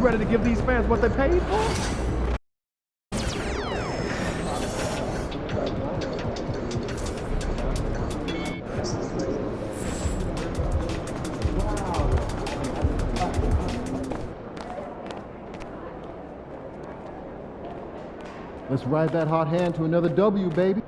ready to give these fans what they paid for? Let's ride that hot hand to another W, baby.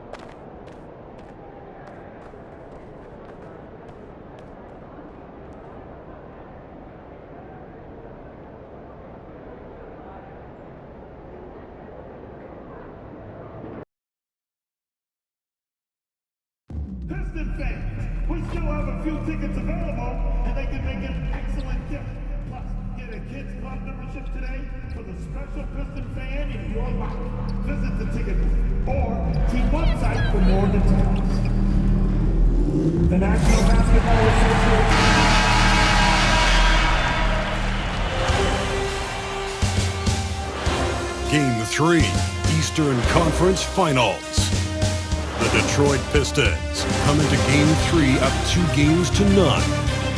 Piston fans, we still have a few tickets available, and they can make an excellent gift. Plus, get a kids club membership today for the special Piston fan in your life. Visit the ticket booth or team website for more details. The National Basketball Association. Game 3, Eastern Conference Finals. The Detroit Pistons come into Game 3 up 2-0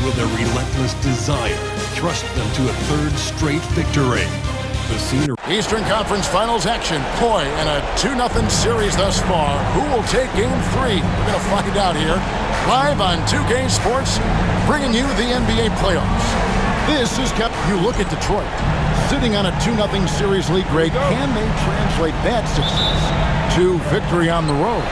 with a relentless desire thrust them to a third straight victory. The scenery. Eastern Conference Finals action. Boy, in a 2-0 series thus far. Who will take Game 3? We're going to find out here. Live on 2K Sports, bringing you the NBA playoffs. This is kept. You look at Detroit, sitting on a 2-0 series lead grade. Can they translate that success to victory on the road?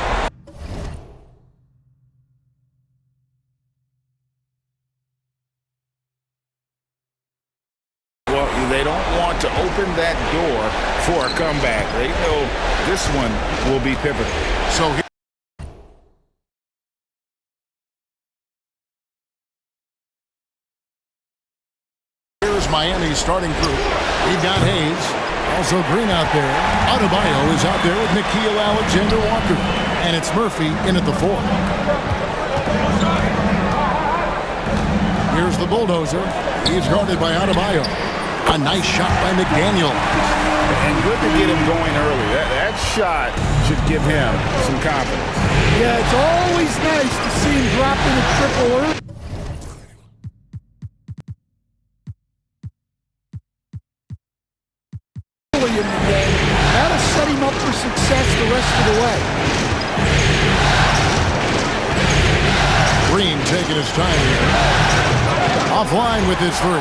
They don't want to open that door for a comeback. They know this one will be pivotal. So here's Miami's starting group. We've got Hayes, also Green out there. Adebayo is out there with Nickeil Alexander-Walker. And it's Murphy in at the 4. Here's the bulldozer. He's guarded by Adebayo. A nice shot by McDaniel. And good to get him going early. That shot should give him some confidence. Yeah, it's always nice to see him drop in a triple early. In the game. That'll set him up for success the rest of the way. Green taking his time here. Offline with his 3.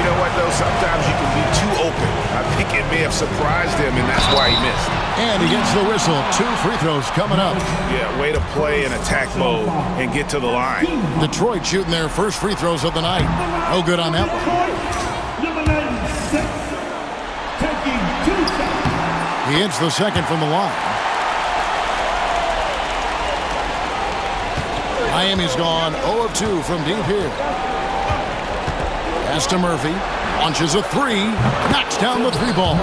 You know what, though? Sometimes you can be too open. I think it may have surprised him, and that's why he missed. And he gets the whistle. 2 free throws coming up. Yeah, way to play in attack mode and get to the line. Detroit shooting their first free throws of the night. No good on that one. Number 96, taking 2 shots. He hits the second from the line. Miami's gone 0 of 2 from deep here. Pass to Murphy, launches a 3, knocks down the 3 ball.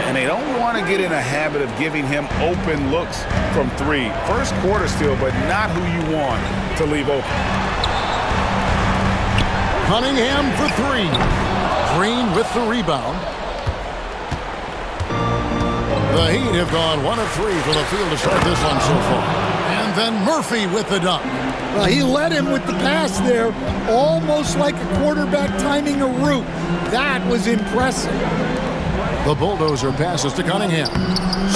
And they don't want to get in a habit of giving him open looks from 3. First quarter still, but not who you want to leave open. Cunningham for 3. Green with the rebound. The Heat have gone 1 of 3 from the field to start this one so far. And then Murphy with the dunk. Well, he led him with the pass there, almost like a quarterback timing a route. That was impressive. The bulldozer passes to Cunningham.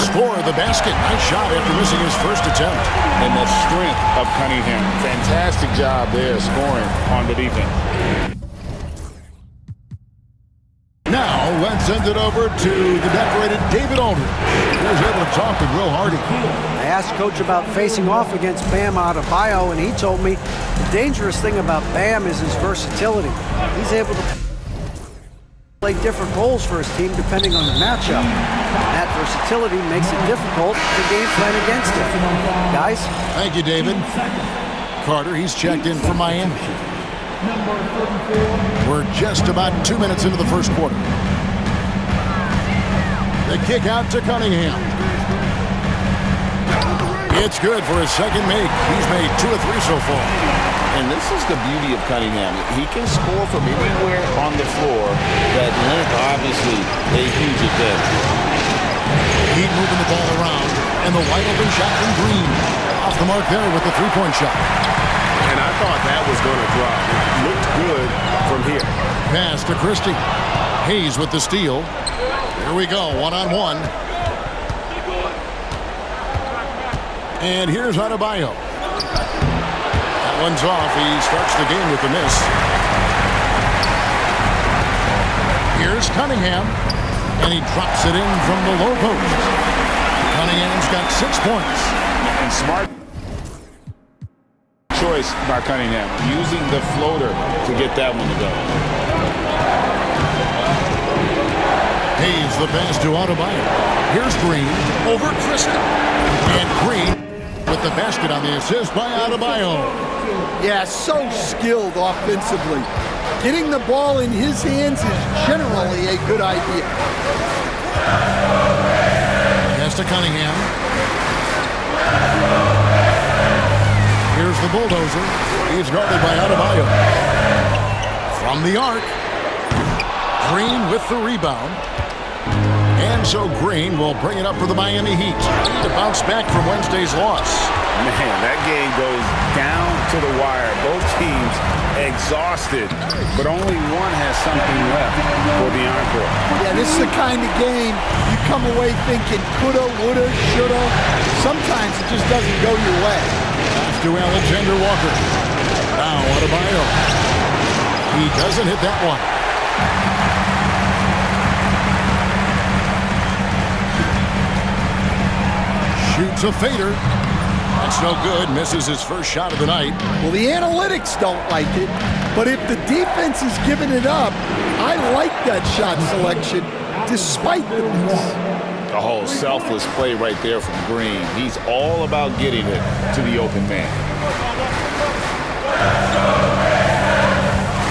Score the basket. Nice shot after missing his first attempt. And the strength of Cunningham. Fantastic job there scoring on the defense. Now, let's send it over to the decorated David Aldridge, who was able to talk to Will Hardy. I asked Coach about facing off against Bam Adebayo, and he told me the dangerous thing about Bam is his versatility. He's able to play different roles for his team depending on the matchup. That versatility makes it difficult to game plan against him. Guys? Thank you, David. Carter, he's checked in from Miami. We're just about 2 minutes into the first quarter. The kick out to Cunningham. It's good for his second make. He's made 2 of 3 so far. And this is the beauty of Cunningham. He can score from anywhere on the floor. That length, obviously, a huge advantage. Heat moving the ball around. And the wide open shot from Green. Off the mark there with the 3-point shot. And I thought that was going to drop. It looked good from here. Pass to Christie. Hayes with the steal. Here we go, one-on-one. And here's Adebayo. That one's off. He starts the game with the miss. Here's Cunningham. And he drops it in from the low post. Cunningham's got 6 points. And smart choice by Cunningham, using the floater to get that one to go. Hayes the pass to Adebayo. Here's Green over Christie. And Green with the basket on the assist by Adebayo. Yeah, so skilled offensively. Getting the ball in his hands is generally a good idea. Pass to Cunningham. Here's the bulldozer. He's guarded by Adebayo. From the arc. Green with the rebound. And so Green will bring it up for the Miami Heat to bounce back from Wednesday's loss. Man, that game goes down to the wire. Both teams exhausted, but only one has something left for the encore. Yeah, this is the kind of game you come away thinking coulda, woulda, shoulda. Sometimes it just doesn't go your way. To Alexander Walker. Now Adebayo. He doesn't hit that one. Shoots a fader. That's no good. Misses his first shot of the night. Well, the analytics don't like it, but if the defense is giving it up, I like that shot selection despite the miss. The whole selfless play right there from Green. He's all about getting it to the open man.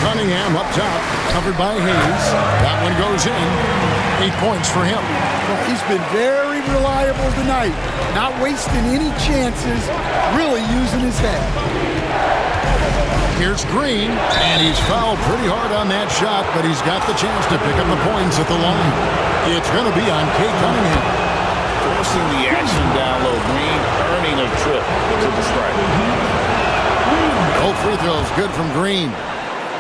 Cunningham up top, covered by Hayes. That one goes in. 8 points for him. Well, he's been very reliable tonight. Not wasting any chances, really using his head. Here's Green, and he's fouled pretty hard on that shot, but he's got the chance to pick up the points at the line. It's going to be on Kate Cunningham. Forcing the action down low. Green earning a trip to the stripe. Both free throws good from Green.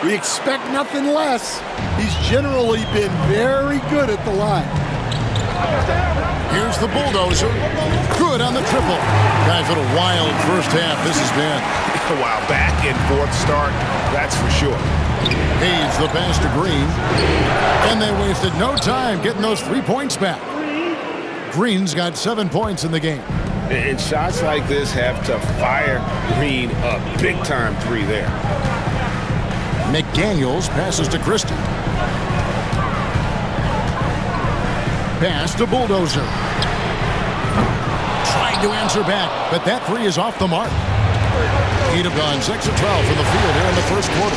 We expect nothing less. He's generally been very good at the line. Here's the bulldozer. Good on the triple. Guys, what a wild first half this has been. Wow, back and forth start, that's for sure. Hayes the pass to Green. And they wasted no time getting those 3 points back. Green's got 7 points in the game. And shots like this have to fire Green up. Big time three there. McDaniels passes to Christie. Pass to Bulldozer. Tried to answer back, but that three is off the mark. He'd have gone 6 of 12 from the field here in the first quarter.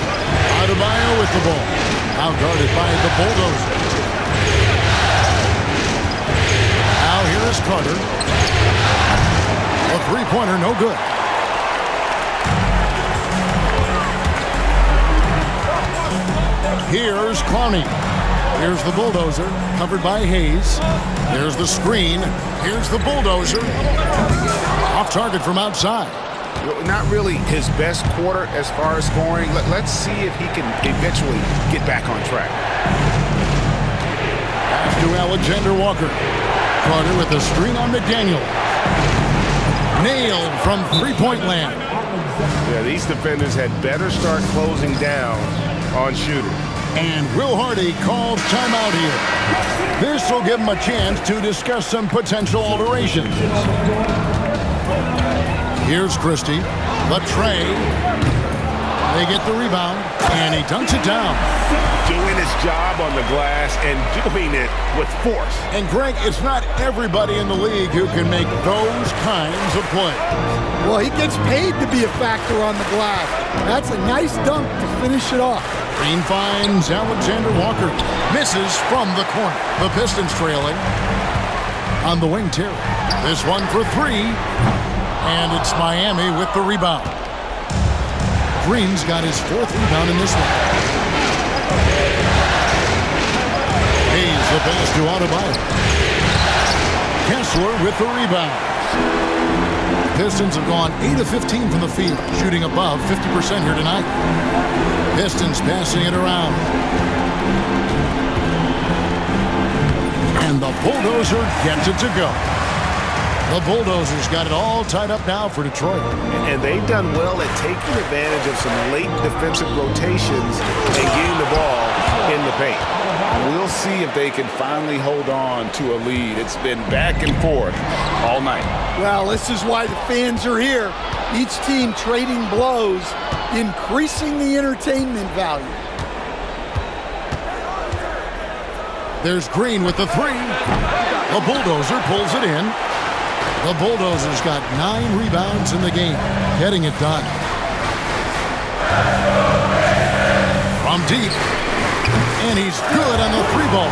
Adebayo with the ball. Now guarded by the Bulldozer. Now here is Carter. A three-pointer, no good. Here's Clowney. Here's the Bulldozer, covered by Hayes. There's the screen. Here's the Bulldozer. Off target from outside. Not really his best quarter as far as scoring. Let's see if he can eventually get back on track. Pass to Alexander Walker. Carter with a screen on McDaniel. Nailed from three-point land. Yeah, these defenders had better start closing down on shooters. And Will Hardy called timeout here. This will give him a chance to discuss some potential alterations. Here's Christie. The tray. They get the rebound, and he dunks it down. Doing his job on the glass and doing it with force. And Greg, it's not everybody in the league who can make those kinds of plays. Well, he gets paid to be a factor on the glass. That's a nice dunk to finish it off. Green finds Alexander Walker. Misses from the corner. The Pistons trailing on the wing too. This one for three. And it's Miami with the rebound. Green's got his fourth rebound in this one. Hayes the pass to Adebayo. Kessler with the rebound. Pistons have gone 8 of 15 from the field, shooting above 50% here tonight. Pistons passing it around. And the bulldozer gets it to go. The Bulldozers got it all tied up now for Detroit. And they've done well at taking advantage of some late defensive rotations and getting the ball in the paint. We'll see if they can finally hold on to a lead. It's been back and forth all night. Well, this is why the fans are here. Each team trading blows, increasing the entertainment value. There's Green with the three. The Bulldozer pulls it in. The Bulldozers got 9 rebounds in the game, getting it done. From deep, and he's good on the three ball.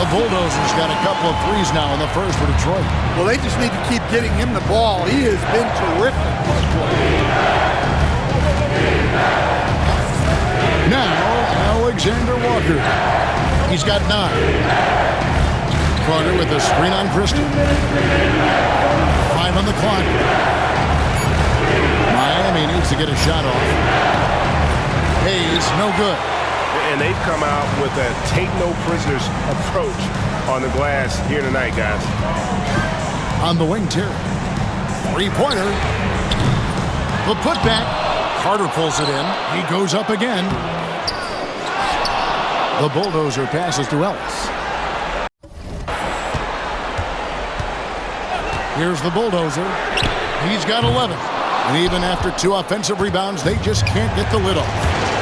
The Bulldozers got a couple of threes now in the first for Detroit. Well, they just need to keep getting him the ball. He has been terrific this quarter. Now, Alexander Walker. He's got 9. Carter with a screen on Christie. 5 on the clock. Miami needs to get a shot off. Hayes, no good. And they've come out with a take-no-prisoners approach on the glass here tonight, guys. On the wing, Terry. Three-pointer. The putback. Carter pulls it in. He goes up again. The Bulldozer passes to Ellis. Here's the Bulldozer. He's got 11. And even after 2 offensive rebounds, they just can't get the lid off.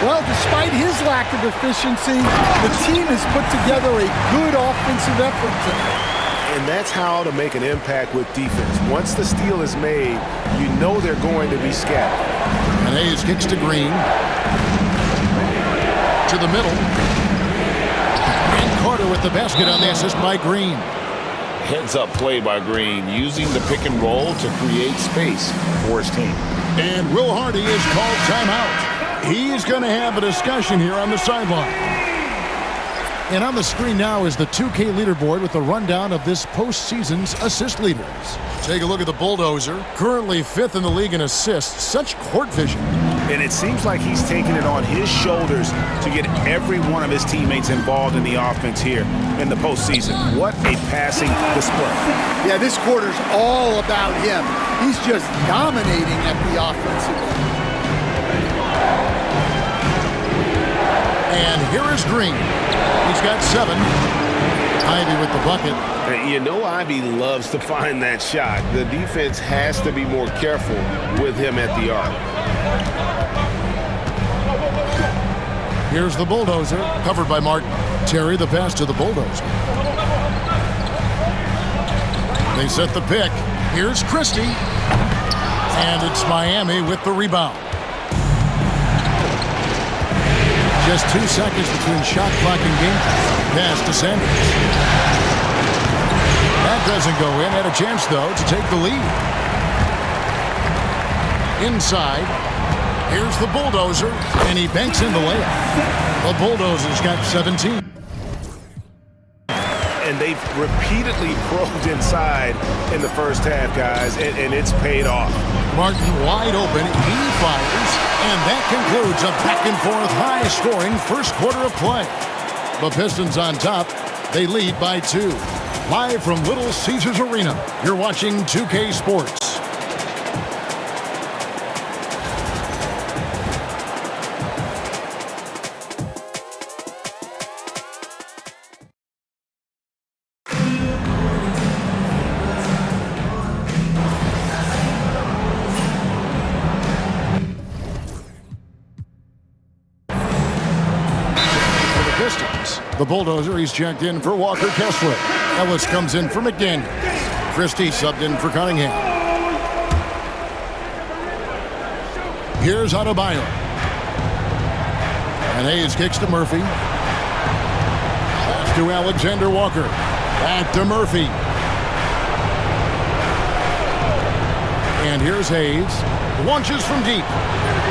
Well, despite his lack of efficiency, the team has put together a good offensive effort tonight. And that's how to make an impact with defense. Once the steal is made, you know they're going to be scattered. And Hayes kicks to Green. To the middle. And Carter with the basket on the assist by Green. Heads-up play by Green, using the pick and roll to create space for his team. And Will Hardy is called timeout. He's going to have a discussion here on the sideline. And on the screen now is the 2K leaderboard with a rundown of this postseason's assist leaders. Take a look at the Bulldozer, currently 5th in the league in assists. Such court vision. And it seems like he's taking it on his shoulders to get every one of his teammates involved in the offense here in the postseason. What a passing display. Yeah, this quarter's all about him. He's just dominating at the offensive end. And here is Green. He's got 7. Ivy with the bucket. You know Ivy loves to find that shot. The defense has to be more careful with him at the arc. Here's the Bulldozer, covered by Martin. Terry, the pass to the Bulldozer. They set the pick. Here's Christie. And it's Miami with the rebound. Just 2 seconds between shot clock and game time. Pass to Sanders. That doesn't go in. Had a chance, though, to take the lead. Inside. Here's the Bulldozer, and he banks in the layup. The Bulldozers got 17. And they've repeatedly probed inside in the first half, guys, and it's paid off. Martin wide open. He fires. And that concludes a back-and-forth, high-scoring first quarter of play. The Pistons on top. They lead by 2. Live from Little Caesars Arena, you're watching 2K Sports. The Bulldozer, he's checked in for Walker Kessler. Ellis comes in for McDaniel. Christie subbed in for Cunningham. Here's Adebayo. And Hayes kicks to Murphy. Pass to Alexander Walker. Back to Murphy. And here's Hayes. Launches from deep.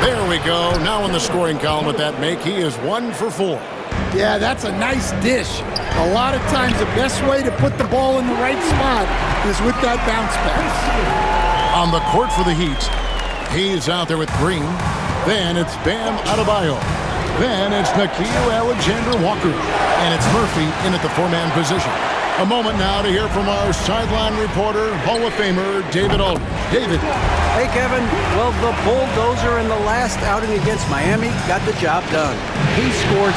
There we go. Now in the scoring column with that make, he is 1 for 4. Yeah, that's a nice dish. A lot of times the best way to put the ball in the right spot is with that bounce pass. On the court for the Heat, he's out there with Green. Then it's Bam Adebayo. Then it's Nikhil Alexander-Walker. And it's Murphy in at the four-man position. A moment now to hear from our sideline reporter, Hall of Famer David Aldridge. David. Hey, Kevin. Well, the bulldozer in the last outing against Miami got the job done. He scored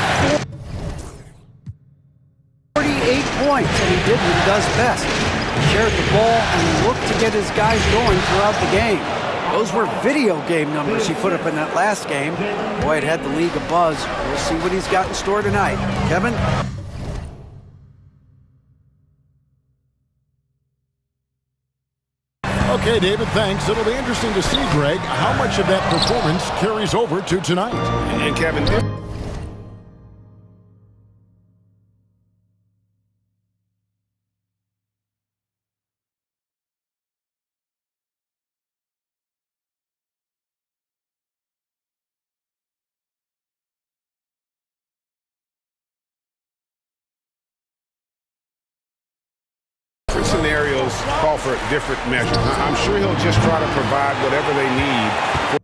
48 points, and he did what he does best. He shared the ball and looked to get his guys going throughout the game. Those were video game numbers he put up in that last game. Boy, it had the league abuzz. We'll see what he's got in store tonight. Kevin? Okay, David, thanks. It'll be interesting to see, Greg, how much of that performance carries over to tonight. And Kevin, different scenarios call for different measures. I'm sure he'll just try to provide whatever they need.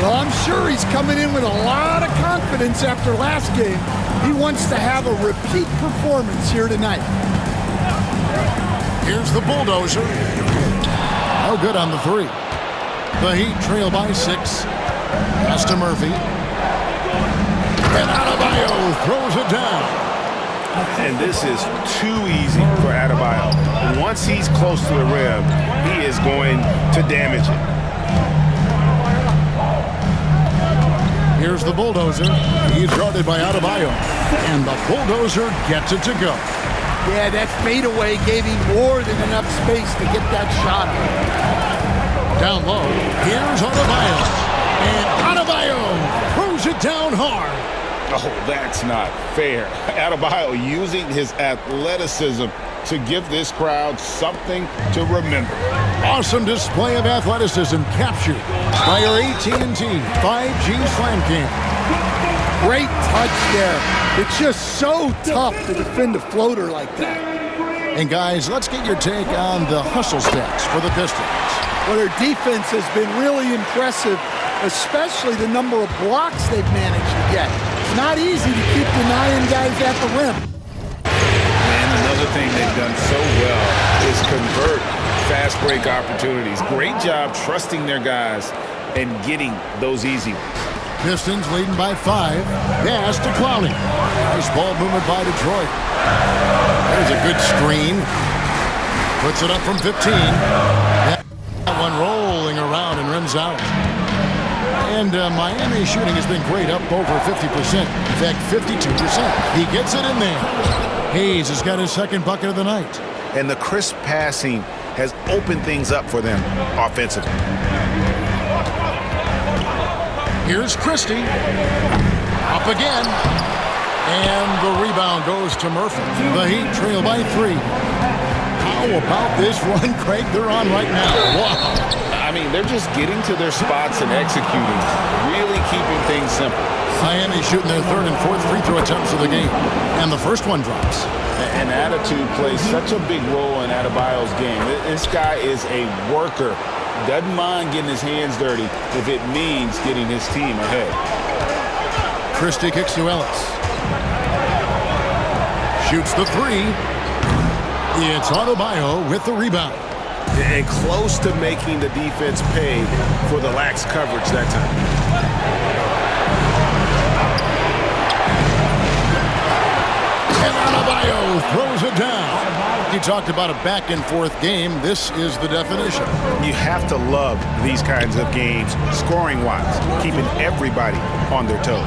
Well, I'm sure he's coming in with a lot of confidence after last game. He wants to have a repeat performance here tonight. Here's the bulldozer. No good on the three. The Heat trail by 6. Pass to Murphy. And Adebayo throws it down. And this is too easy for Adebayo. Once he's close to the rim, he is going to damage it. Here's the bulldozer. He's guarded by Adebayo. And the bulldozer gets it to go. Yeah, that fadeaway gave him more than enough space to get that shot up. Down low, here's Adebayo. And Adebayo throws it down hard. Oh, that's not fair. Adebayo using his athleticism to give this crowd something to remember. Awesome display of athleticism captured by your AT&T 5G Slam Cam. Great touch there. It's just so tough to defend a floater like that. And guys, let's get your take on the hustle stats for the Pistons. Well, their defense has been really impressive, especially the number of blocks they've managed to get. It's not easy to keep denying guys at the rim. And another thing they've done so well is convert fast break opportunities. Great job trusting their guys and getting those easy ones. Pistons leading by 5. Pass to Clowney. Nice ball movement by Detroit. There's a good screen. Puts it up from 15. That one rolling around and rims out. And Miami's shooting has been great, up over 50%. In fact, 52%. He gets it in there. Hayes has got his second bucket of the night. And the crisp passing has opened things up for them offensively. Here's Christie. Up again. And the rebound goes to Murphy. The Heat trail by 3. How about this run, Craig, they're on right now? Wow. I mean, they're just getting to their spots and executing, really keeping things simple. Miami shooting their 3rd and 4th free throw attempts of the game. And the first one drops. And attitude plays such a big role in Adebayo's game. This guy is a worker. Doesn't mind getting his hands dirty if it means getting his team ahead. Christie kicks to Ellis. Shoots the 3. It's Adebayo with the rebound. And close to making the defense pay for the lax coverage that time. And Adebayo throws it down. You talked about a back-and-forth game. This is the definition. You have to love these kinds of games, scoring-wise, keeping everybody on their toes.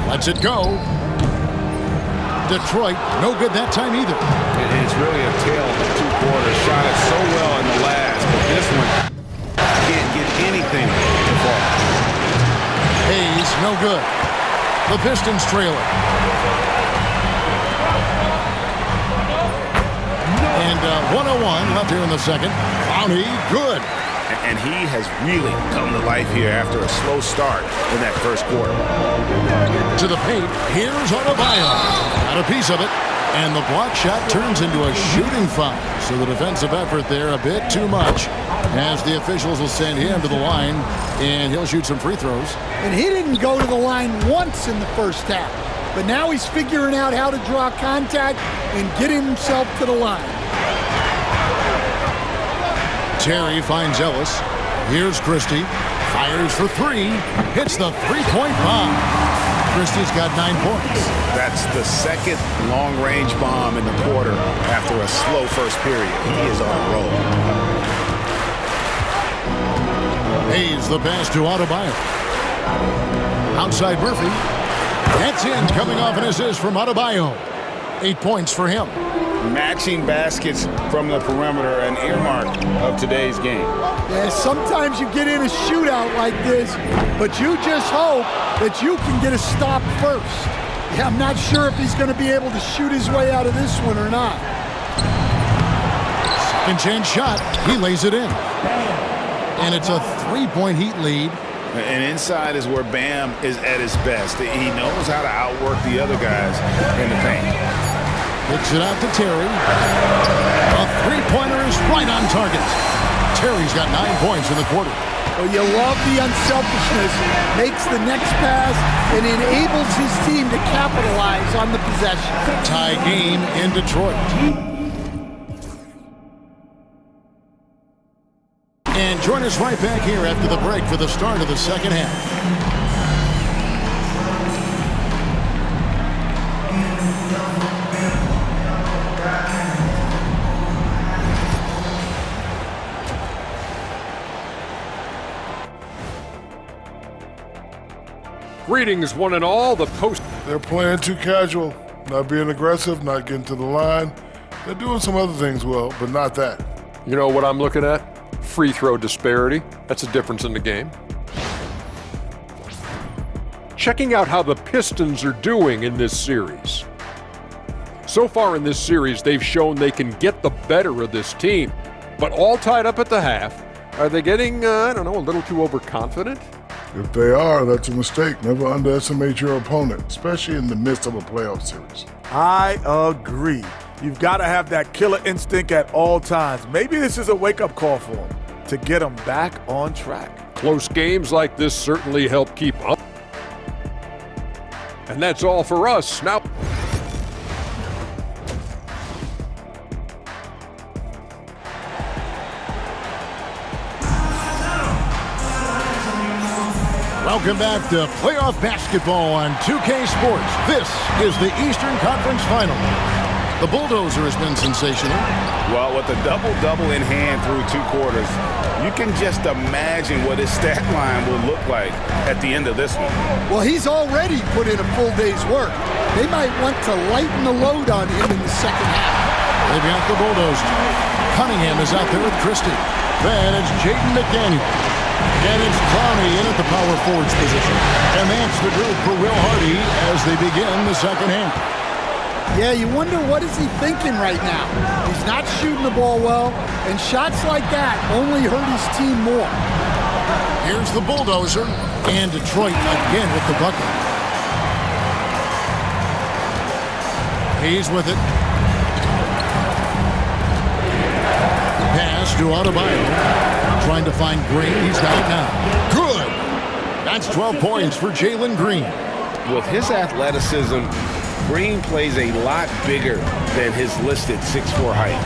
Lets it go. Detroit, no good that time either. It's really a tale of 2 quarters. Shot it so well in the last, but this one can't get anything to fall. Hayes, no good. The Pistons trailer. And 101 left here in the second. Clowney, good. And he has really come to life here after a slow start in that first quarter. To the paint, here's Adebayo. Got a piece of it, and the block shot turns into a shooting foul. So the defensive effort there a bit too much, as the officials will send him to the line, and he'll shoot some free throws. And he didn't go to the line once in the first half, but now he's figuring out how to draw contact and get himself to the line. Terry finds Ellis. Here's Christie. Fires for 3. Hits the three-point bomb. Christie's got 9 points. That's the second long-range bomb in the quarter after a slow first period. He is on a roll. Hayes the pass to Adebayo. Outside Murphy. That's in, coming off an assist from Adebayo. 8 points for him. Matching baskets from the perimeter, an earmark of today's game. Yeah, sometimes you get in a shootout like this, but you just hope that you can get a stop first. Yeah, I'm not sure if he's going to be able to shoot his way out of this one or not. Second chance shot. He lays it in. And it's a 3-point Heat lead. And inside is where Bam is at his best. He knows how to outwork the other guys in the paint. Kicks it out to Terry. A three-pointer is right on target. Terry's got 9 points in the quarter. Well, you love the unselfishness. Makes the next pass and enables his team to capitalize on the possession. Tie game in Detroit. And join us right back here after the break for the start of the second half. Greetings, one and all. The post. They're playing too casual, not being aggressive, not getting to the line. They're doing some other things well, but not that. You know what I'm looking at? Free throw disparity. That's a difference in the game. checking out how the Pistons are doing in this series. So far in this series, they've shown they can get the better of this team, but all tied up at the half. Are they getting, a little too overconfident? If they are, that's a mistake. Never underestimate your opponent, especially in the midst of a playoff series. I agree. You've got to have that killer instinct at all times. Maybe this is a wake-up call for them to get them back on track. Close games like this certainly help keep up. And that's all for us. Now, welcome back to playoff basketball on 2K Sports. This is the Eastern Conference Final. The Bulldozer has been sensational. Well, with a double-double in hand through 2 quarters, you can just imagine what his stat line will look like at the end of this one. Well, he's already put in a full day's work. They might want to lighten the load on him in the second half. They've got the Bulldozer. Cunningham is out there with Christie. Then it's Jaden McDaniel. And it's Clowney in at the power forwards position. And that's the group for Will Hardy as they begin the second half. Yeah, you wonder what is he thinking right now. He's not shooting the ball well, and shots like that only hurt his team more. Here's the Bulldozer, and Detroit again with the bucket. He's with it. Pass to Adebayo. Trying to find Green. He's got it now. Good. That's 12 points for Jalen Green. With his athleticism, Green plays a lot bigger than his listed 6'4" height.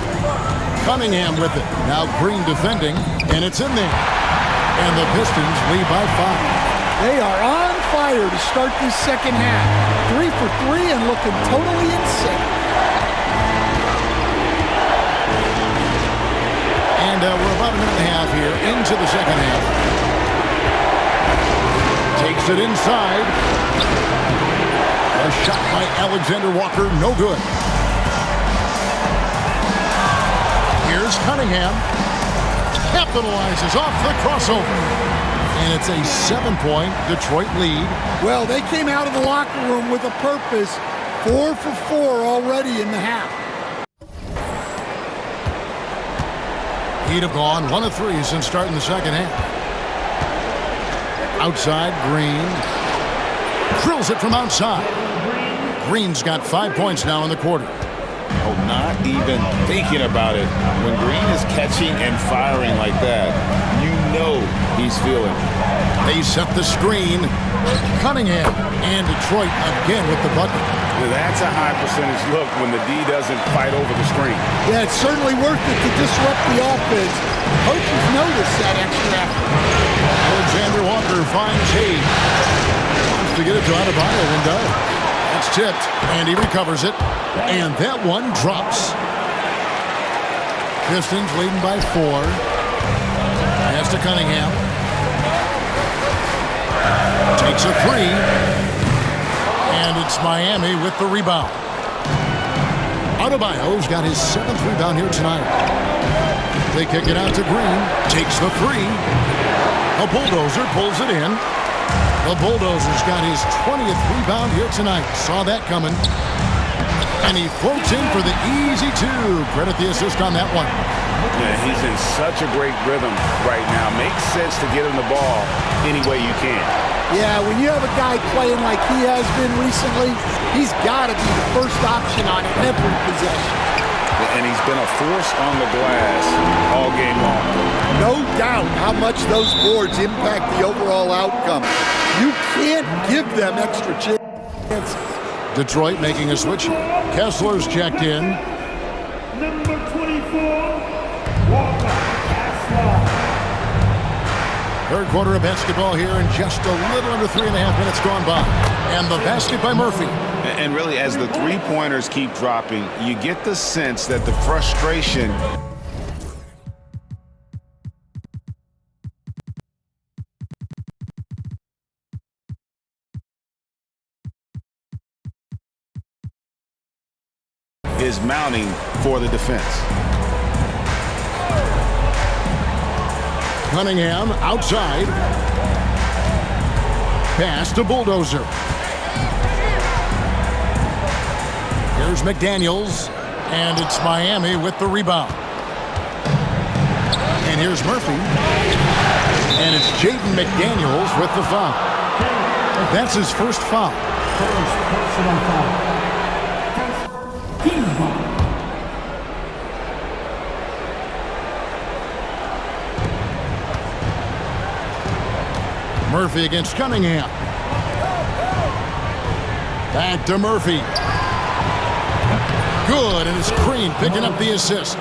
Cunningham with it. Now Green defending, and it's in there. And the Pistons lead by 5. They are on fire to start this second half. 3 for 3 and looking totally insane. And we're about a minute and a half here into the second half. Takes it inside. A shot by Alexander Walker, no good. Here's Cunningham. Capitalizes off the crossover. And it's a 7-point Detroit lead. Well, they came out of the locker room with a purpose. 4 for 4 already in the half. He'd have gone 1 of 3 since starting the second half. Outside, Green. Drills it from outside. Green's got 5 points now in the quarter. Oh, not even thinking about it. When Green is catching and firing like that, you know he's feeling. They set the screen. Cunningham and Detroit again with the bucket. That's a high percentage look when the D doesn't fight over the screen. Yeah, it's certainly worth it to disrupt the offense. Coaches notice that extra effort. Alexander Walker finds Hayes. Wants to get it to Adebayo and does. That's tipped, and he recovers it. And that one drops. Pistons leading by 4. Pass to Cunningham. Takes a 3. And it's Miami with the rebound. Adebayo's got his 7th rebound here tonight. They kick it out to Green. Takes the 3. A Bulldozer pulls it in. The Bulldozer's got his 20th rebound here tonight. Saw that coming. And he floats in for the easy 2. Credit the assist on that one. Yeah, he's in such a great rhythm right now. Makes sense to get him the ball any way you can. Yeah, when you have a guy playing like he has been recently, he's got to be the first option on every possession. And he's been a force on the glass all game long. No doubt how much those boards impact the overall outcome. You can't give them extra chances. Detroit making a switch. Kessler's checked in. Number 24, Walker Kessler. Third quarter of basketball here, and just a little under 3.5 minutes gone by. And the basket by Murphy. And really, as the three-pointers keep dropping, you get the sense that the frustration is mounting for the defense. Cunningham outside. Pass to Bulldozer. Here's McDaniels, and it's Miami with the rebound. And here's Murphy, and it's Jaden McDaniels with the foul. That's his first foul. Murphy against Cunningham. Back to Murphy. Good, and it's Green picking up the assist.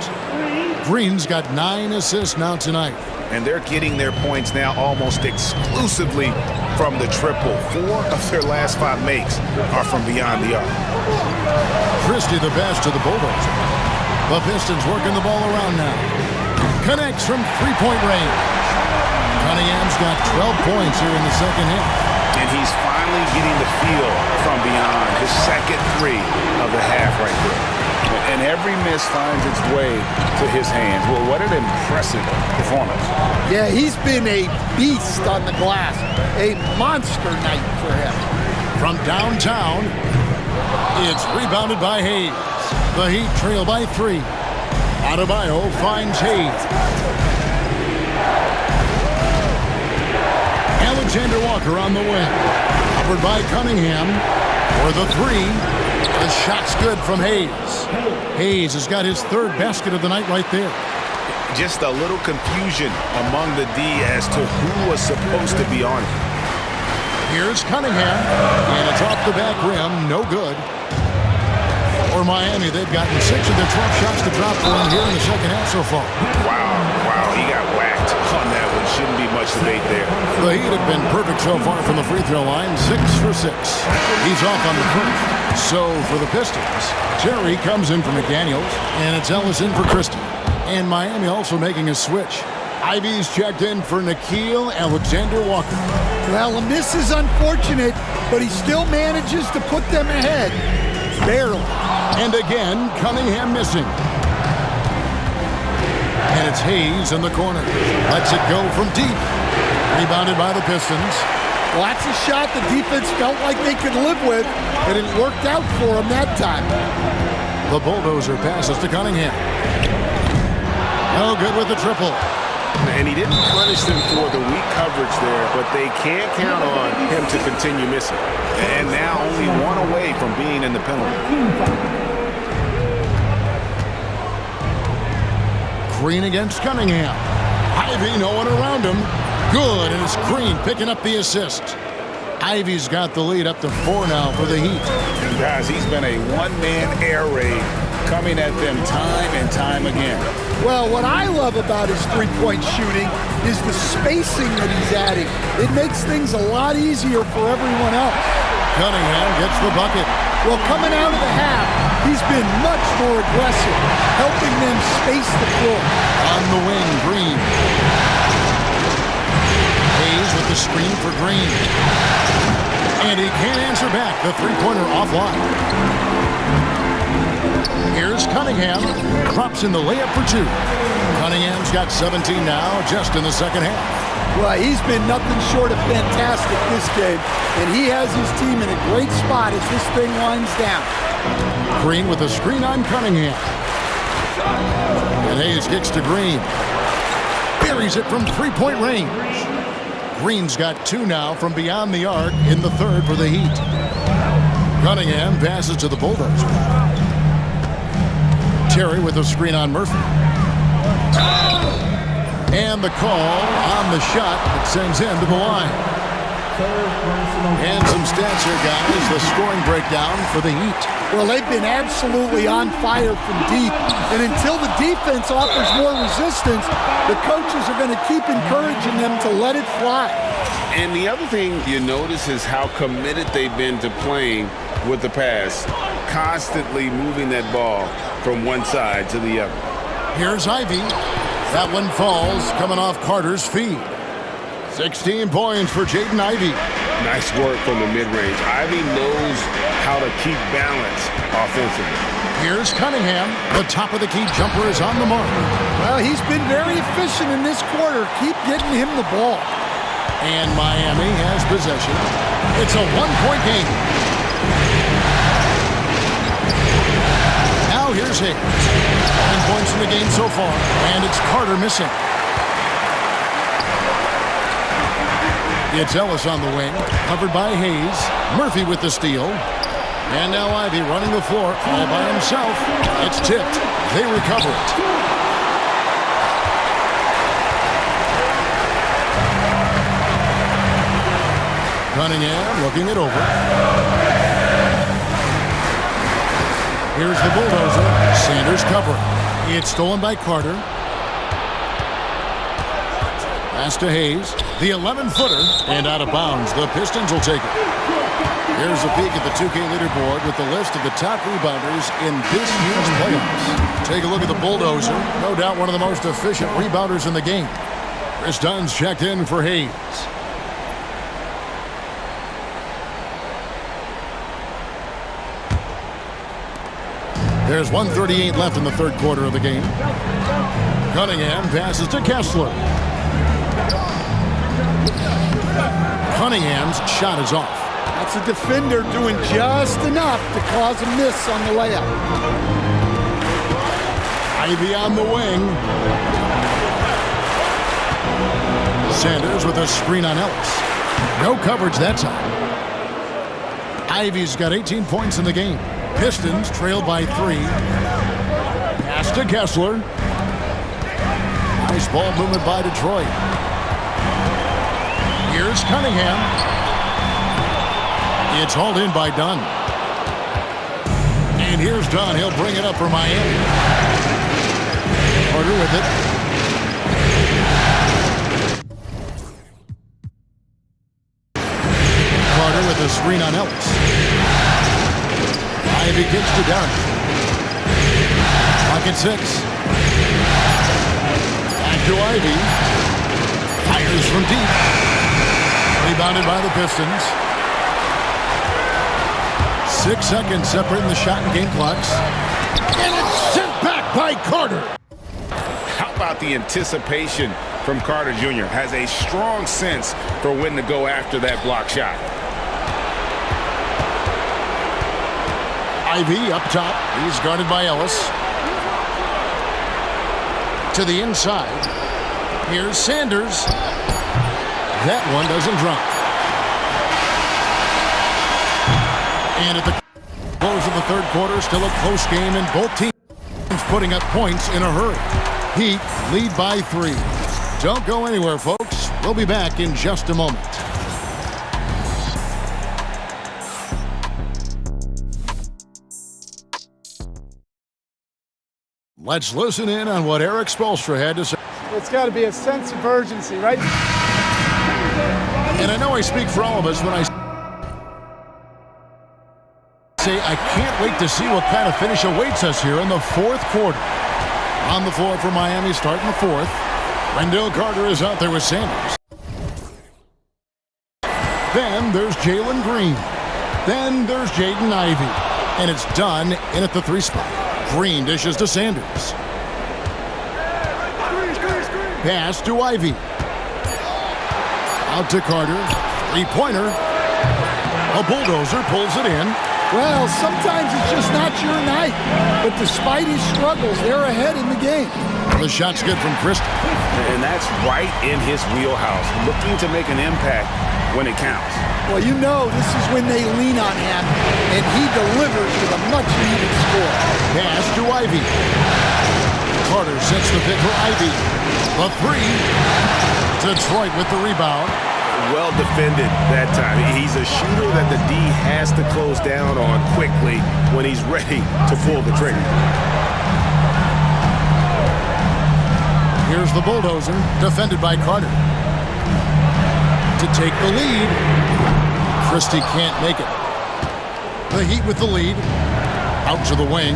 Green's got 9 assists now tonight. And they're getting their points now almost exclusively from the triple. 4 of their last 5 makes are from beyond the arc. Christie the best to the Bulldozer. The Pistons working the ball around now. Connects from three-point range. Cunningham's got 12 points here in the second half. And he's finally getting the feel from beyond. His second 3 of the half right there. And every miss finds its way to his hands. Well, what an impressive performance. Yeah, he's been a beast on the glass. A monster night for him. From downtown, it's rebounded by Hayes. The Heat trail by 3. Adebayo finds Hayes. Alexander Walker on the wing. Covered by Cunningham for the 3. The shot's good from Hayes. Hayes has got his 3rd basket of the night right there. Just a little confusion among the D as to who was supposed to be on it. Here's Cunningham, and it's off the back rim, no good. For Miami, they've gotten 6 of their 12 shots to drop for him here in the second half so far. Wow, he got whacked on that one. Shouldn't be much debate there. The Heat have been perfect so far from the free throw line, 6 for 6. He's off on the first. So for the Pistons, Terry comes in for McDaniels, and it's Ellis in for Christie. And Miami also making a switch. Ivy's checked in for Nickeil Alexander-Walker. Well, a miss is unfortunate, but he still manages to put them ahead. Barely. And again, Cunningham missing. And it's Hayes in the corner. Lets it go from deep. Rebounded by the Pistons. Well, that's a shot the defense felt like they could live with, and it worked out for them that time. The Bulldozer passes to Cunningham. No good with the triple. And he didn't punish them for the weak coverage there, but they can't count on him to continue missing. And now only 1 away from being in the penalty. Green against Cunningham. Ivy, no one around him. Good, and it's Green picking up the assist. Ivy's got the lead up to 4 now for the Heat. And guys, he's been a one-man air raid coming at them time and time again. Well, what I love about his three-point shooting is the spacing that he's adding. It makes things a lot easier for everyone else. Cunningham gets the bucket. Well, coming out of the half, he's been much more aggressive, helping them space the floor. On the wing, Green. Hayes with the screen for Green. And he can't answer back. The three-pointer offline. Here's Cunningham. Drops in the layup for 2. Cunningham's got 17 now, just in the second half. Well, he's been nothing short of fantastic this game, and he has his team in a great spot as this thing winds down. Green with a screen on Cunningham. And Hayes kicks to Green. Buries it from three-point range. Green's got 2 now from beyond the arc in the 3rd for the Heat. Cunningham passes to the Bulldozer. Terry with a screen on Murphy. And the call on the shot that sends him to the line. And some stats here, guys. The scoring breakdown for the Heat. Well, they've been absolutely on fire from deep. And until the defense offers more resistance, the coaches are going to keep encouraging them to let it fly. And the other thing you notice is how committed they've been to playing with the pass, constantly moving that ball from one side to the other. Here's Ivy. That one falls, coming off Carter's feet. 16 points for Jaden Ivey. Nice work from the mid-range. Ivy knows how to keep balance offensively. Here's Cunningham. The top of the key jumper is on the mark. Well, he's been very efficient in this quarter. Keep getting him the ball. And Miami has possession. It's a one-point game. Now here's Hayes. 9 points in the game so far. And it's Carter missing. It's Ellis on the wing. Covered by Hayes. Murphy with the steal. And now Ivy running the floor all by himself. It's tipped. They recover it. Cunningham looking it over. Here's the bulldozer. Sanders covering. It's stolen by Carter. Pass to Hayes. The 11-footer. And out of bounds. The Pistons will take it. Here's a peek at the 2K leaderboard with the list of the top rebounders in this year's playoffs. Take a look at the bulldozer. No doubt one of the most efficient rebounders in the game. Chris Dunn's checked in for Hayes. There's 1:38 left in the third quarter of the game. Cunningham passes to Kessler. Cunningham's shot is off. That's a defender doing just enough to cause a miss on the layup. Ivy on the wing. Sanders with a screen on Ellis. No coverage that time. Ivy's got 18 points in the game. Pistons trailed by 3. Pass to Kessler. Nice ball movement by Detroit. Here's Cunningham. It's hauled in by Dunn. And here's Dunn. He'll bring it up for Miami. Carter with it. Carter with a screen on Ellis. Ivy kicks to Dunn. Pocket 6. Back to Ivy. Fires from deep. Rebounded by the Pistons. 6 seconds separating the shot and game clocks. And it's sent back by Carter. How about the anticipation from Carter Jr.? Has a strong sense for when to go after that block shot. Ivy up top. He's guarded by Ellis. To the inside. Here's Sanders. That one doesn't drop. And at the close of the third quarter, still a close game, and both teams putting up points in a hurry. Heat lead by 3. Don't go anywhere, folks. We'll be back in just a moment. Let's listen in on what Eric Spoelstra had to say. It's got to be a sense of urgency, right? And I know I speak for all of us when I say I can't wait to see what kind of finish awaits us here in the fourth quarter. On the floor for Miami starting the fourth. Wendell Carter is out there with Sanders. Then there's Jalen Green. Then there's Jaden Ivey. And it's done in at the 3 spot. Green dishes to Sanders. Pass to Ivy. Out to Carter. 3-pointer. A bulldozer pulls it in. Well, sometimes it's just not your night. But despite his struggles, they're ahead in the game. The shot's good from Christie. And that's right in his wheelhouse. Looking to make an impact when it counts. Well, you know this is when they lean on him, and he delivers with a much-needed score. Pass to Ivy. Carter sets the pick for Ivy. The 3. Detroit with the rebound. Well defended that time. He's a shooter that the D has to close down on quickly when he's ready to pull the trigger. Here's the bulldozer, defended by Carter. To take the lead. Christie can't make it. The Heat with the lead. Out to the wing.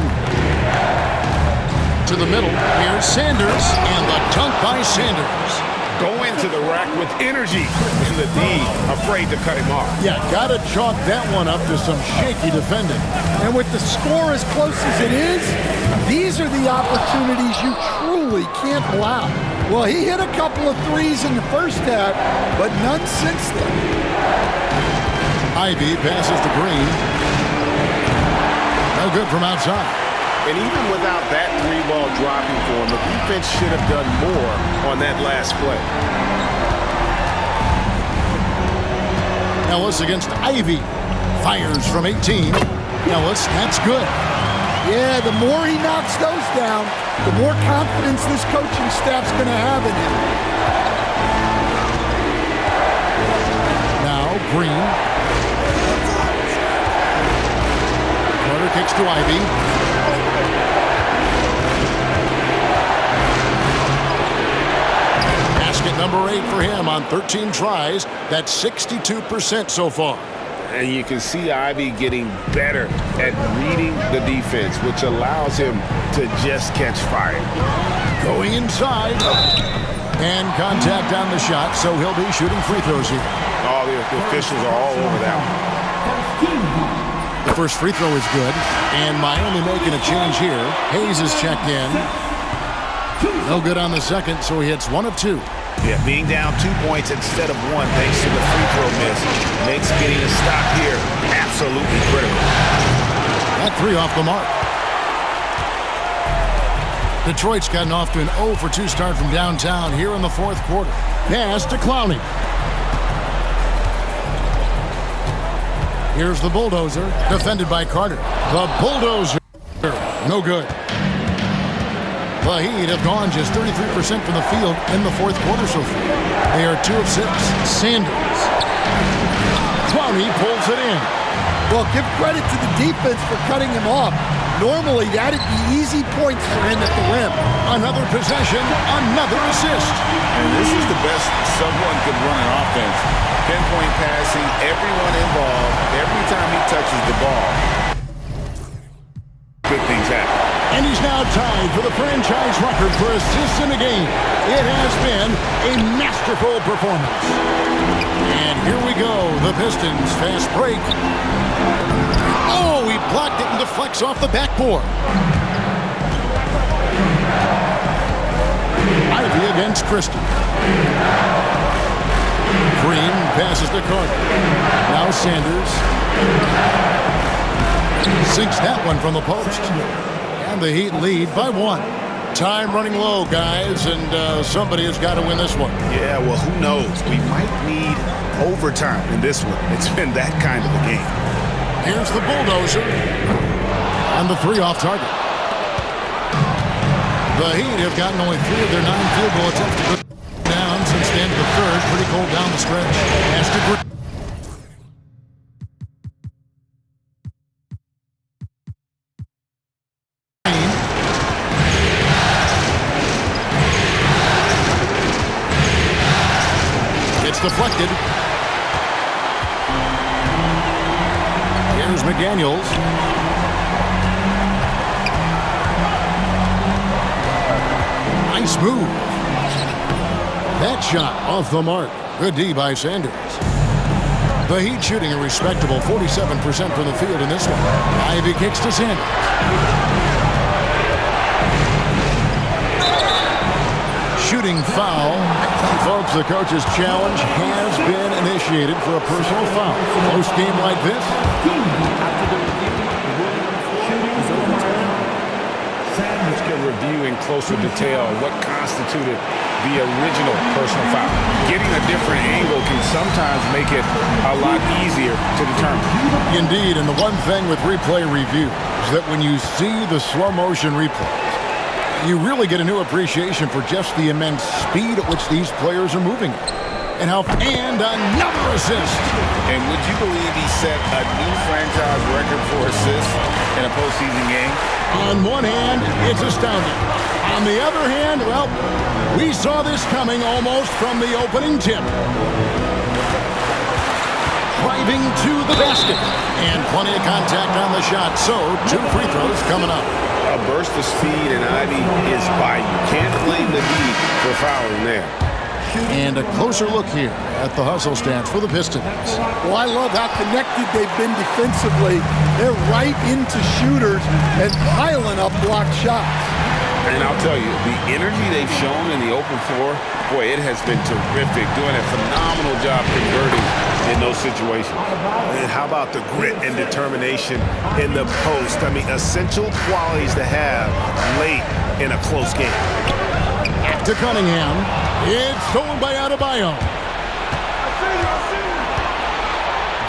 To the middle. Here's Sanders, and the dunk by Sanders. Go into the rack with energy, and the D afraid to cut him off. Yeah, gotta chalk that one up to some shaky defending. And with the score as close as it is, these are the opportunities you truly can't allow. Well, he hit a couple of threes in the first half, but none since then. Ivy passes to Green. No good from outside. And even without that three ball dropping for him, the defense should have done more on that last play. Ellis against Ivy. Fires from 18. Ellis, that's good. Yeah, the more he knocks those down, the more confidence this coaching staff's going to have in him. Now Green. Carter kicks to Ivy. Basket number 8 for him on 13 tries. That's 62% so far. And you can see Ivy getting better at reading the defense, which allows him to just catch fire. Going inside. And contact on the shot, so he'll be shooting free throws here. Oh, the officials are all over that one. The first free throw is good. And Miami making a change here. Hayes is checked in. No good on the second, so he hits 1 of 2. Yeah, being down 2 points instead of 1 thanks to the free throw miss makes getting a stop here absolutely critical. That 3 off the mark. Detroit's gotten off to an 0 for 2 start from downtown here in the fourth quarter. Pass to Clowney. Here's the bulldozer, defended by Carter. The bulldozer, no good. The Heat have gone just 33% from the field in the fourth quarter so far. They are 2 of 6. Sanders. Clowney pulls it in. Well, give credit to the defense for cutting him off. Normally, that'd be easy points for him at the rim. Another possession, another assist. And this is the best someone could run an offense. Pinpoint passing, everyone involved, every time he touches the ball, good things happen. And he's now tied for the franchise record for assists in a game. It has been a masterful performance. And here we go, the Pistons fast break. Oh, he blocked it and deflects off the backboard. Ivy against Christie. Green passes to Carter. Now Sanders. Sinks that one from the post. And the Heat lead by 1. Time running low, guys, and somebody has got to win this one. Yeah, well, who knows? We might need overtime in this one. It's been that kind of a game. Here's the bulldozer. And the 3 off target. The Heat have gotten only 3 of their 9 field goal attempts to go down since the end of the third. Pretty cold down the stretch. Has to Green. It's deflected. Here's McDaniels. Nice move. That shot off the mark. Good D by Sanders. The Heat shooting a respectable 47% from the field in this one. Ivy kicks to Sanders. Shooting foul. Folks, the coach's challenge has been initiated for a personal foul. Close game like this. Sanders can review in closer detail what constituted the original personal foul. Getting a different angle can sometimes make it a lot easier to determine. Indeed, and the one thing with replay review is that when you see the slow motion replays, you really get a new appreciation for just the immense speed at which these players are moving. And another assist. And would you believe he set a new franchise record for assists in a postseason game? On one hand, it's astounding. On the other hand, well, we saw this coming almost from the opening tip. Driving to the basket. And plenty of contact on the shot, so 2 free throws coming up. A burst of speed, and Ivy is by. You can't blame the Heat for fouling there. And a closer look here at the hustle stats for the Pistons. Well, I love how connected they've been defensively. They're right into shooters and piling up blocked shots. And I'll tell you, the energy they've shown in the open floor, boy, it has been terrific. Doing a phenomenal job converting in those situations. And how about the grit and determination in the post? I mean, essential qualities to have late in a close game. Back to Cunningham. It's stolen by Adebayo.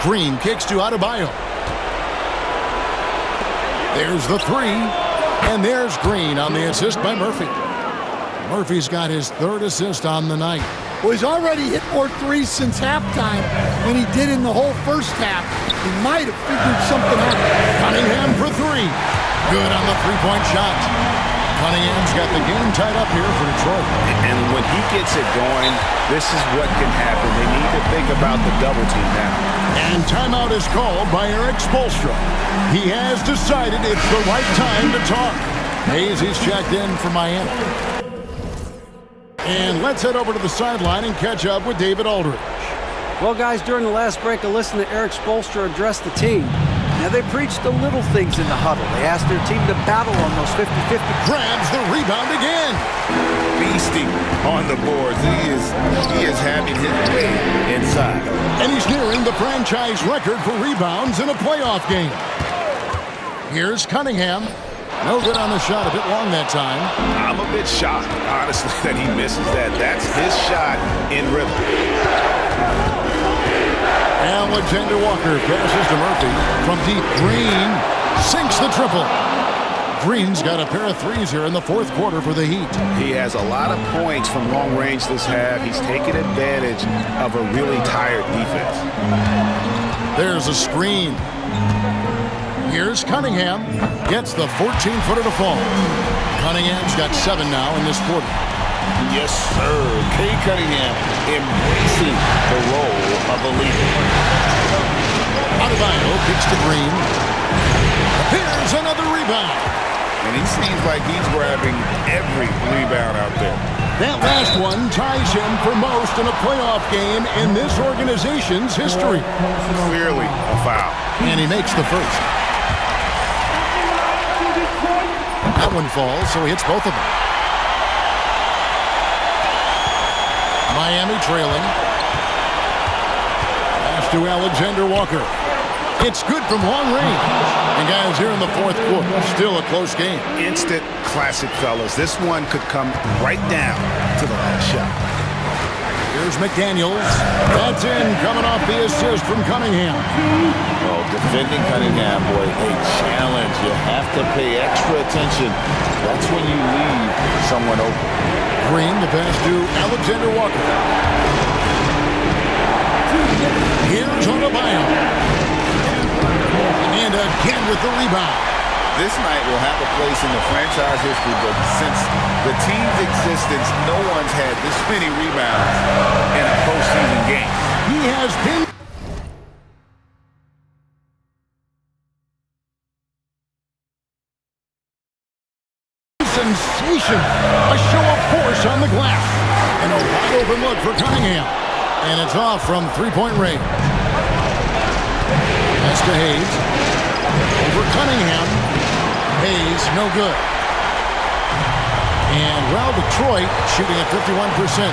Green kicks to Adebayo. There's the three. And there's Green on the assist by Murphy. Murphy's got his third assist on the night. Well, he's already hit more threes since halftime than he did in the whole first half. He might have figured something out. Cunningham for three. Good on the three-point shot. Cunningham's got the game tied up here for Detroit. And when he gets it going, this is what can happen. They need to think about the double team now. And timeout is called by Eric Spoelstra. He has decided it's the right time to talk. Hayes is checked in for Miami. And let's head over to the sideline and catch up with David Aldridge. Well, guys, during the last break, I listened to Eric Spoelstra address the team. Now, they preached the little things in the huddle. They asked their team to battle on those 50-50. Grabs the rebound again. Beasting on the boards. He is having his way inside. And he's nearing the franchise record for rebounds in a playoff game. Here's Cunningham. No good on the shot, a bit long that time. I'm a bit shocked, honestly, that he misses that. That's his shot in rhythm. Alexander Walker passes to Murphy. From deep, Green sinks the triple. Green's got a pair of threes here in the fourth quarter for the Heat. He has a lot of points from long range this half. He's taken advantage of a really tired defense. There's a screen. Here's Cunningham. Gets the 14-footer to fall. Cunningham's got 7 now in this quarter. Yes, sir. Kay Cunningham embracing the role of a leader. Adebayo kicks to Green. Here's another rebound. And he seems like he's grabbing every rebound out there. That last one ties him for most in a playoff game in this organization's history. Clearly a foul. And he makes the first. That one falls, so he hits both of them. Miami trailing. Pass to Alexander Walker. It's good from long range. And guys, here in the fourth quarter, still a close game. Instant classic, fellas. This one could come right down to the last shot. Here's McDaniels. That's in, coming off the assist from Cunningham. Well, defending Cunningham, boy, a challenge. You have to pay extra attention. That's when you leave someone open. Green, the pass to Alexander Walker. Here's Adebayo. And again with the rebound. This night will have a place in the franchise history book. Since the team's existence, no one's had this many rebounds in a postseason game. He has been sensation. A show of force on the glass. And a wide open look for Cunningham. And it's off from three-point range. Pass to Hayes. Over Cunningham. Hayes, no good. And, well, Detroit shooting at 51%.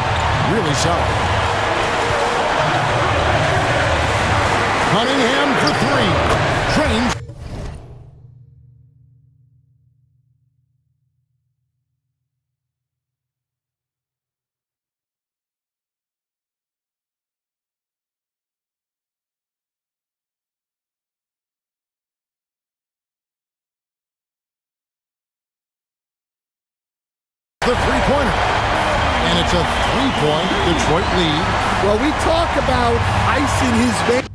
Really solid. Cunningham for three. Trains. The three-pointer. And it's a three-point Detroit lead. Well, we talk about icing his veins.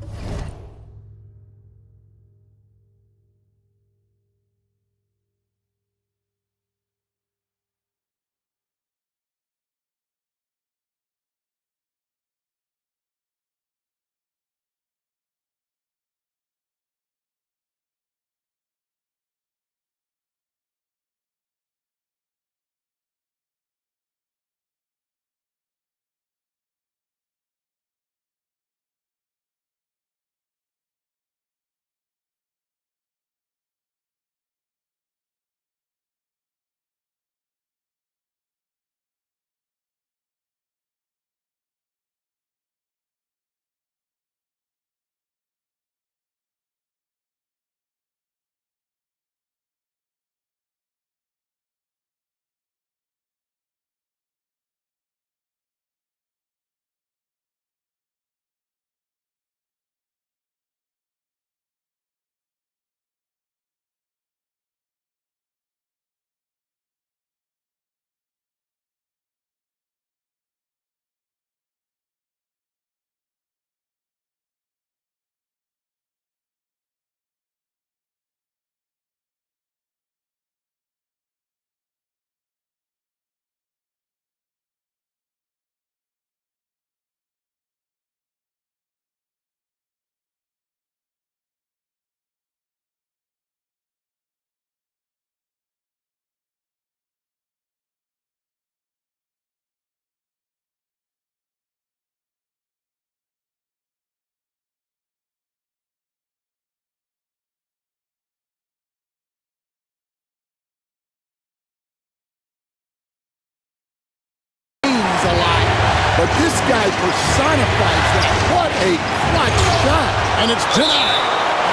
but this guy personifies that. What a clutch shot. And it's denied.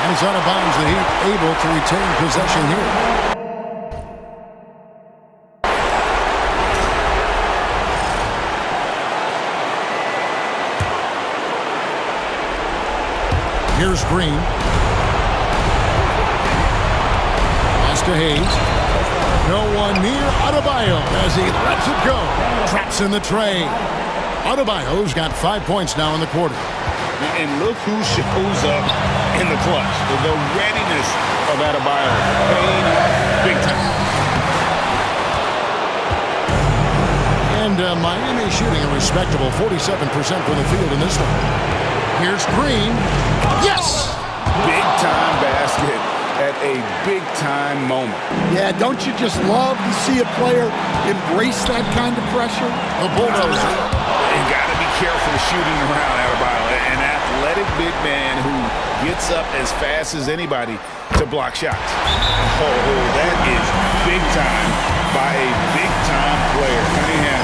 And it's out of bounds. The Heat able to retain possession here. Here's Green. Pass to Hayes. No one near Adebayo as he lets it go. Traps in the tray. Adebayo's got 5 points now in the quarter. And look who shows up in the clutch. The readiness of Adebayo. Paying off big time. And Miami shooting a respectable 47% from the field in this one. Here's Green. Yes! Big-time basket at a big-time moment. Yeah, don't you just love to see a player embrace that kind of pressure? The bulldozer. You got to be careful shooting around Adebayo. An athletic big man who gets up as fast as anybody to block shots. Oh, that is big time by a big-time player. Cunningham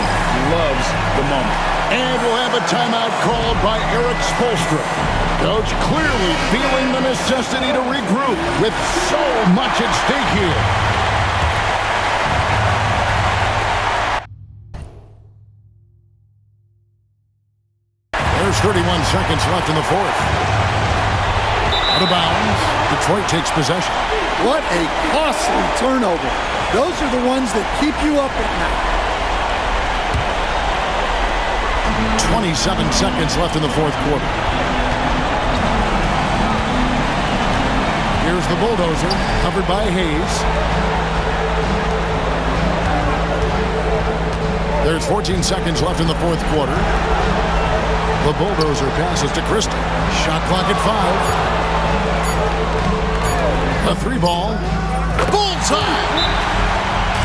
loves the moment. And we'll have a timeout called by Eric Spoelstra. Coach clearly feeling the necessity to regroup with so much at stake here. There's 31 seconds left in the fourth. Out of bounds. Detroit takes possession. What a costly turnover. Those are the ones that keep you up at night. 27 seconds left in the fourth quarter. Here's the bulldozer, covered by Hayes. There's 14 seconds left in the fourth quarter. The bulldozer passes to Christie. Shot clock at 5. A 3-ball. Bullseye!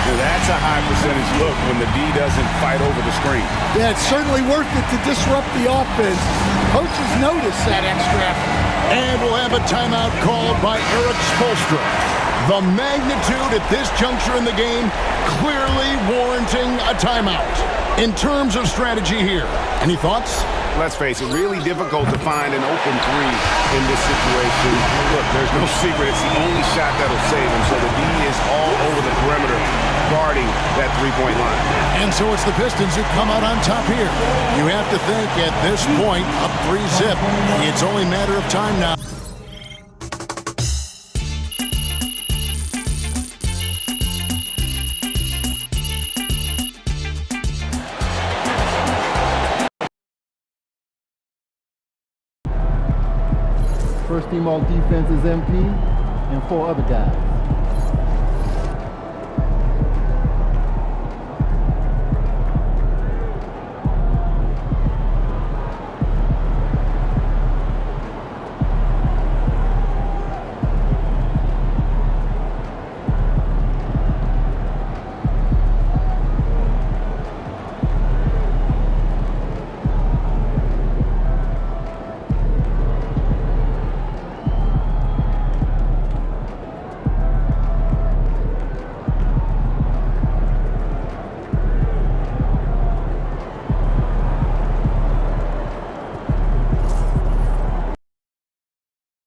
That's a high percentage look when the D doesn't fight over the screen. Yeah, it's certainly worth it to disrupt the offense. Coaches notice that extra effort. And we'll have a timeout called by Eric Spoelstra. The magnitude at this juncture in the game clearly warranting a timeout. In terms of strategy here, any thoughts? Let's face it, really difficult to find an open three in this situation. Look, there's no secret. It's the only shot that'll save him. So the D is all over the perimeter guarding that three-point line. And so it's the Pistons who come out on top here. You have to think at this point, up 3-zip. It's only a matter of time now. First team all defense is MP and 4 other guys.